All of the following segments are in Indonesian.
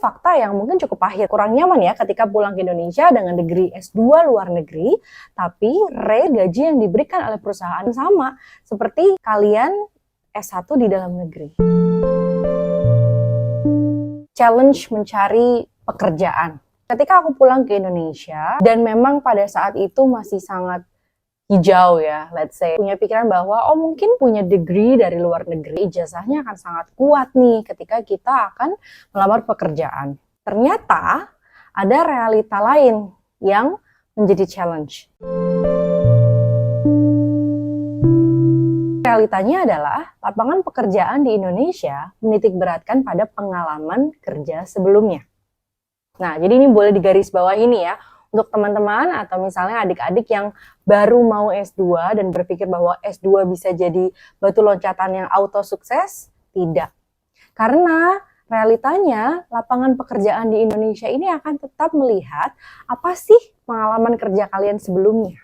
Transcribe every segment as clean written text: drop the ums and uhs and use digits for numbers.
Fakta yang mungkin cukup pahit, kurang nyaman ya ketika pulang ke Indonesia dengan degree S2 luar negeri, tapi rate gaji yang diberikan oleh perusahaan sama seperti kalian S1 di dalam negeri. Challenge mencari pekerjaan. Ketika aku pulang ke Indonesia, dan memang pada saat itu masih sangat hijau ya, let's say, punya pikiran bahwa mungkin punya degree dari luar negeri, ijazahnya akan sangat kuat nih ketika kita akan melamar pekerjaan. Ternyata ada realita lain yang menjadi challenge. Realitanya adalah lapangan pekerjaan di Indonesia menitik beratkan pada pengalaman kerja sebelumnya. Nah, jadi ini boleh digarisbawahi nih ya, untuk teman-teman atau misalnya adik-adik yang baru mau S2 dan berpikir bahwa S2 bisa jadi batu loncatan yang auto sukses, tidak. Karena realitanya lapangan pekerjaan di Indonesia ini akan tetap melihat apa sih pengalaman kerja kalian sebelumnya.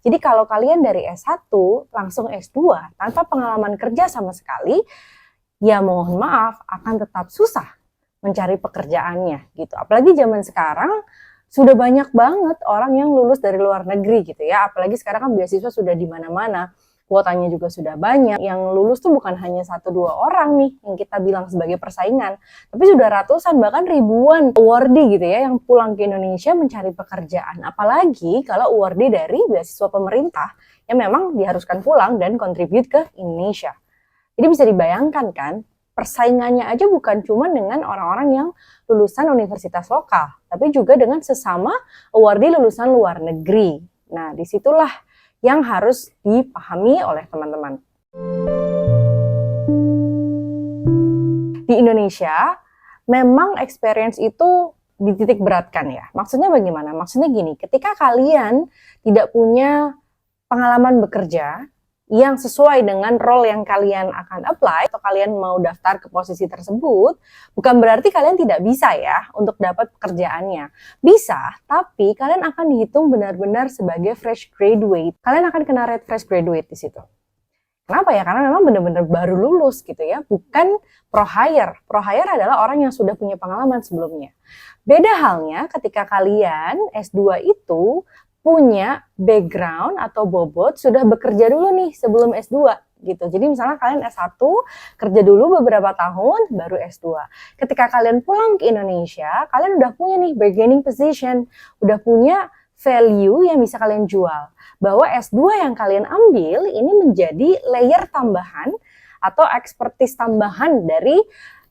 Jadi kalau kalian dari S1 langsung S2 tanpa pengalaman kerja sama sekali, ya mohon maaf akan tetap susah mencari pekerjaannya gitu. Apalagi zaman sekarang sudah banyak banget orang yang lulus dari luar negeri gitu ya. Apalagi sekarang kan beasiswa sudah di mana-mana. Kuotanya juga sudah banyak. Yang lulus tuh bukan hanya 1-2 orang nih yang kita bilang sebagai persaingan. Tapi sudah ratusan bahkan ribuan awardee gitu ya yang pulang ke Indonesia mencari pekerjaan. Apalagi kalau awardee dari beasiswa pemerintah yang memang diharuskan pulang dan kontribut ke Indonesia. Jadi bisa dibayangkan kan, persaingannya aja bukan cuma dengan orang-orang yang lulusan universitas lokal, tapi juga dengan sesama awardee lulusan luar negeri. Nah, disitulah yang harus dipahami oleh teman-teman. Di Indonesia, memang experience itu dititik beratkan ya. Maksudnya bagaimana? Maksudnya gini, ketika kalian tidak punya pengalaman bekerja yang sesuai dengan role yang kalian akan apply atau kalian mau daftar ke posisi tersebut, bukan berarti kalian tidak bisa ya untuk dapat pekerjaannya. Bisa, tapi kalian akan dihitung benar-benar sebagai fresh graduate. Kalian akan kena rate fresh graduate di situ. Kenapa ya? Karena memang benar-benar baru lulus gitu ya, bukan pro hire. Pro hire adalah orang yang sudah punya pengalaman sebelumnya. Beda halnya ketika kalian S2 itu punya background atau bobot sudah bekerja dulu nih sebelum S2 gitu. Jadi misalnya kalian S1 kerja dulu beberapa tahun baru S2. Ketika kalian pulang ke Indonesia, kalian udah punya nih bargaining position, udah punya value yang bisa kalian jual. Bahwa S2 yang kalian ambil ini menjadi layer tambahan atau expertise tambahan dari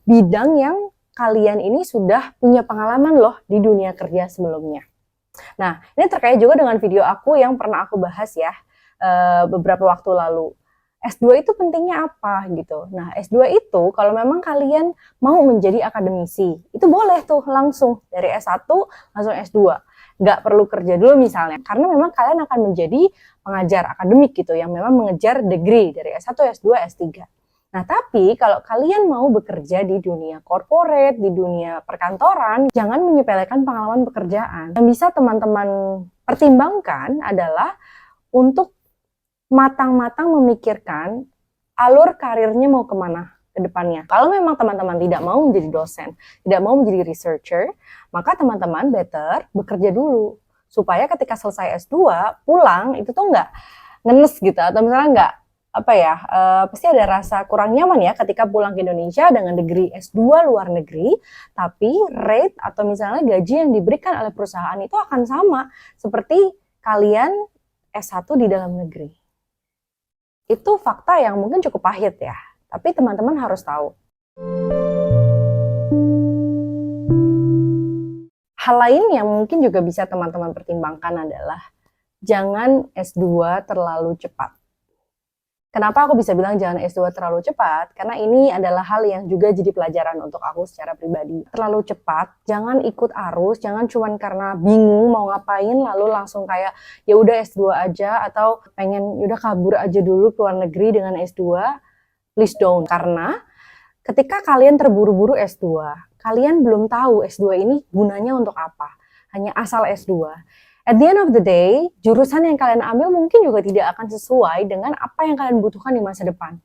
bidang yang kalian ini sudah punya pengalaman loh di dunia kerja sebelumnya. Nah, ini terkait juga dengan video aku yang pernah aku bahas ya beberapa waktu lalu. S2 itu pentingnya apa gitu. Nah, S2 itu kalau memang kalian mau menjadi akademisi, itu boleh tuh langsung dari S1 langsung S2. Nggak perlu kerja dulu misalnya, karena memang kalian akan menjadi pengajar akademik gitu, yang memang mengejar degree dari S1, S2, S3. Nah, tapi kalau kalian mau bekerja di dunia corporate, di dunia perkantoran, jangan menyepelekan pengalaman pekerjaan. Yang bisa teman-teman pertimbangkan adalah untuk matang-matang memikirkan alur karirnya mau kemana ke depannya. Kalau memang teman-teman tidak mau menjadi dosen, tidak mau menjadi researcher, maka teman-teman better bekerja dulu. Supaya ketika selesai S2, pulang itu tuh nggak ngenes gitu, atau misalnya nggak pasti ada rasa kurang nyaman ya ketika pulang ke Indonesia dengan degree S2 luar negeri, tapi rate atau misalnya gaji yang diberikan oleh perusahaan itu akan sama seperti kalian S1 di dalam negeri. Itu fakta yang mungkin cukup pahit ya, tapi teman-teman harus tahu. Hal lain yang mungkin juga bisa teman-teman pertimbangkan adalah jangan S2 terlalu cepat. Kenapa aku bisa bilang jangan S2 terlalu cepat? Karena ini adalah hal yang juga jadi pelajaran untuk aku secara pribadi. Terlalu cepat, jangan ikut arus, jangan cuman karena bingung mau ngapain lalu langsung kayak ya udah S2 aja atau pengen udah kabur aja dulu ke luar negeri dengan S2. Please don't. Karena ketika kalian terburu-buru S2, kalian belum tahu S2 ini gunanya untuk apa. Hanya asal S2. At the end of the day, jurusan yang kalian ambil mungkin juga tidak akan sesuai dengan apa yang kalian butuhkan di masa depan.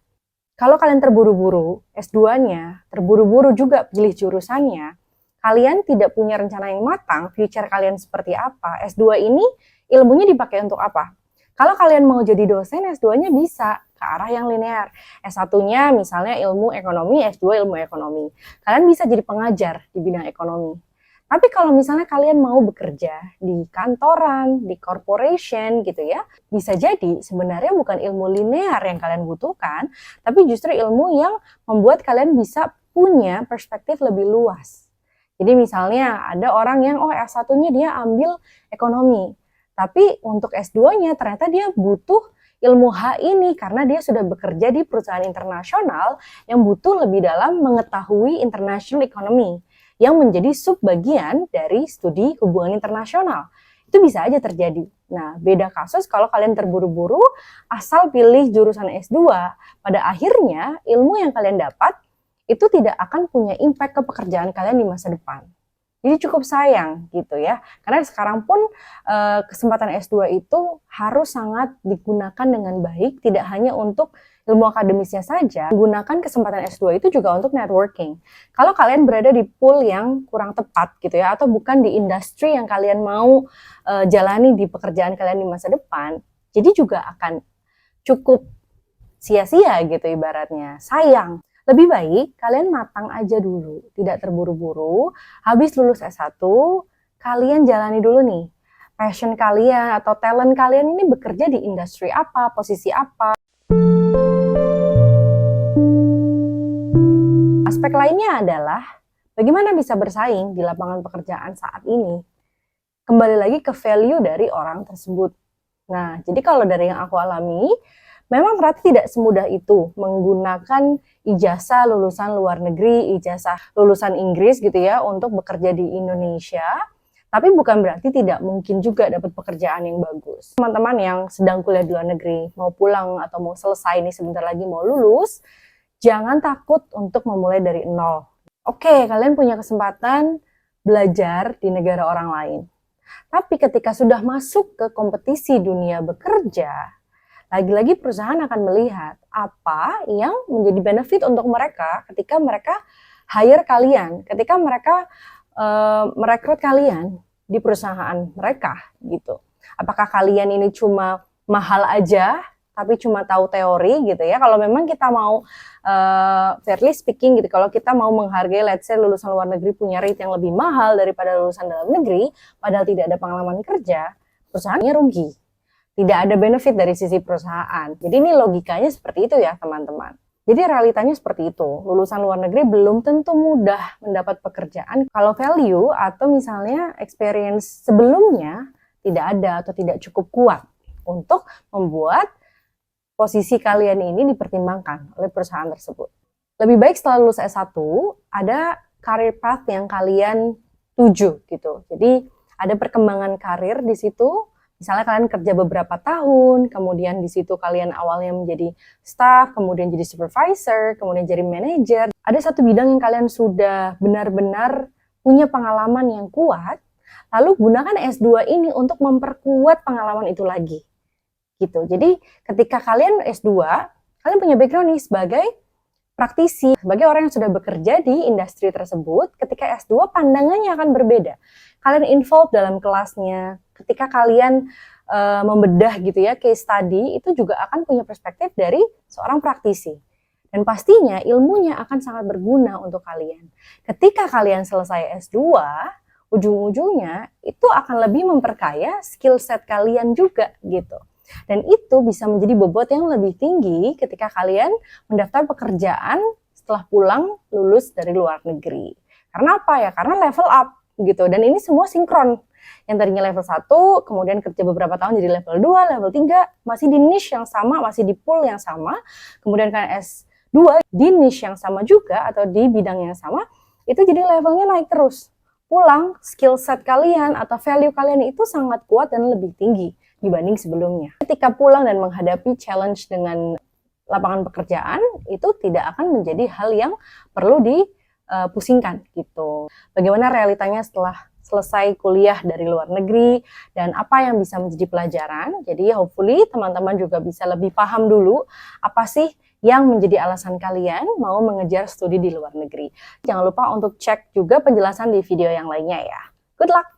Kalau kalian terburu-buru S2-nya, terburu-buru juga pilih jurusannya, kalian tidak punya rencana yang matang, future kalian seperti apa, S2 ini ilmunya dipakai untuk apa? Kalau kalian mau jadi dosen, S2-nya bisa ke arah yang linear. S1-nya misalnya ilmu ekonomi, S2 ilmu ekonomi. Kalian bisa jadi pengajar di bidang ekonomi. Tapi kalau misalnya kalian mau bekerja di kantoran, di corporation gitu ya, bisa jadi sebenarnya bukan ilmu linear yang kalian butuhkan, tapi justru ilmu yang membuat kalian bisa punya perspektif lebih luas. Jadi misalnya ada orang yang S1-nya dia ambil ekonomi, tapi untuk S2-nya ternyata dia butuh ilmu H ini karena dia sudah bekerja di perusahaan internasional yang butuh lebih dalam mengetahui international economy yang menjadi subbagian dari studi hubungan internasional. Itu bisa aja terjadi. Nah, beda kasus kalau kalian terburu-buru asal pilih jurusan S2, pada akhirnya ilmu yang kalian dapat itu tidak akan punya impact ke pekerjaan kalian di masa depan. Jadi cukup sayang gitu ya. Karena sekarang pun kesempatan S2 itu harus sangat digunakan dengan baik, tidak hanya untuk ilmu akademisnya saja, menggunakan kesempatan S2 itu juga untuk networking. Kalau kalian berada di pool yang kurang tepat gitu ya, atau bukan di industri yang kalian mau jalani di pekerjaan kalian di masa depan, jadi juga akan cukup sia-sia gitu ibaratnya, sayang. Lebih baik kalian matang aja dulu, tidak terburu-buru, habis lulus S1, kalian jalani dulu nih, passion kalian atau talent kalian ini bekerja di industri apa, posisi apa. Aspek lainnya adalah bagaimana bisa bersaing di lapangan pekerjaan saat ini. Kembali lagi ke value dari orang tersebut. Nah, jadi kalau dari yang aku alami, memang ternyata tidak semudah itu menggunakan ijazah lulusan luar negeri, ijazah lulusan Inggris gitu ya untuk bekerja di Indonesia. Tapi bukan berarti tidak mungkin juga dapat pekerjaan yang bagus. Teman-teman yang sedang kuliah di luar negeri, mau pulang atau mau selesai nih sebentar lagi mau lulus, jangan takut untuk memulai dari nol. Oke, kalian punya kesempatan belajar di negara orang lain. Tapi ketika sudah masuk ke kompetisi dunia bekerja, lagi-lagi perusahaan akan melihat apa yang menjadi benefit untuk mereka ketika mereka hire kalian, ketika mereka merekrut kalian di perusahaan mereka gitu. Apakah kalian ini cuma mahal aja tapi cuma tahu teori gitu ya. Kalau memang kita mau fairly speaking gitu, kalau kita mau menghargai let's say lulusan luar negeri punya rate yang lebih mahal daripada lulusan dalam negeri, padahal tidak ada pengalaman kerja, perusahaannya rugi. Tidak ada benefit dari sisi perusahaan. Jadi ini logikanya seperti itu ya teman-teman. Jadi realitanya seperti itu. Lulusan luar negeri belum tentu mudah mendapat pekerjaan kalau value atau misalnya experience sebelumnya tidak ada atau tidak cukup kuat untuk membuat posisi kalian ini dipertimbangkan oleh perusahaan tersebut. Lebih baik setelah lulus S1, ada career path yang kalian tuju gitu. Jadi ada perkembangan karir di situ. Misalnya kalian kerja beberapa tahun, kemudian di situ kalian awalnya menjadi staff, kemudian jadi supervisor, kemudian jadi manager. Ada satu bidang yang kalian sudah benar-benar punya pengalaman yang kuat, lalu gunakan S2 ini untuk memperkuat pengalaman itu lagi. Gitu. Jadi ketika kalian S2, kalian punya background nih sebagai praktisi, sebagai orang yang sudah bekerja di industri tersebut. Ketika S2 pandangannya akan berbeda. Kalian involved dalam kelasnya. Ketika kalian membedah gitu ya case study, itu juga akan punya perspektif dari seorang praktisi. Dan pastinya ilmunya akan sangat berguna untuk kalian. Ketika kalian selesai S2, ujung-ujungnya itu akan lebih memperkaya skill set kalian juga gitu. Dan itu bisa menjadi bobot yang lebih tinggi ketika kalian mendaftar pekerjaan setelah pulang lulus dari luar negeri. Karena apa ya? Karena level up gitu. Dan ini semua sinkron. Yang tadinya level 1, kemudian kerja beberapa tahun jadi level 2, level 3, masih di niche yang sama, masih di pool yang sama. Kemudian kan S2 di niche yang sama juga atau di bidang yang sama, itu jadi levelnya naik terus. Pulang, skill set kalian atau value kalian itu sangat kuat dan lebih tinggi dibanding sebelumnya. Ketika pulang dan menghadapi challenge dengan lapangan pekerjaan, itu tidak akan menjadi hal yang perlu dipusingkan gitu. Bagaimana realitanya setelah selesai kuliah dari luar negeri dan apa yang bisa menjadi pelajaran. Jadi hopefully teman-teman juga bisa lebih paham dulu apa sih yang menjadi alasan kalian mau mengejar studi di luar negeri. Jangan lupa untuk cek juga penjelasan di video yang lainnya ya. Good luck!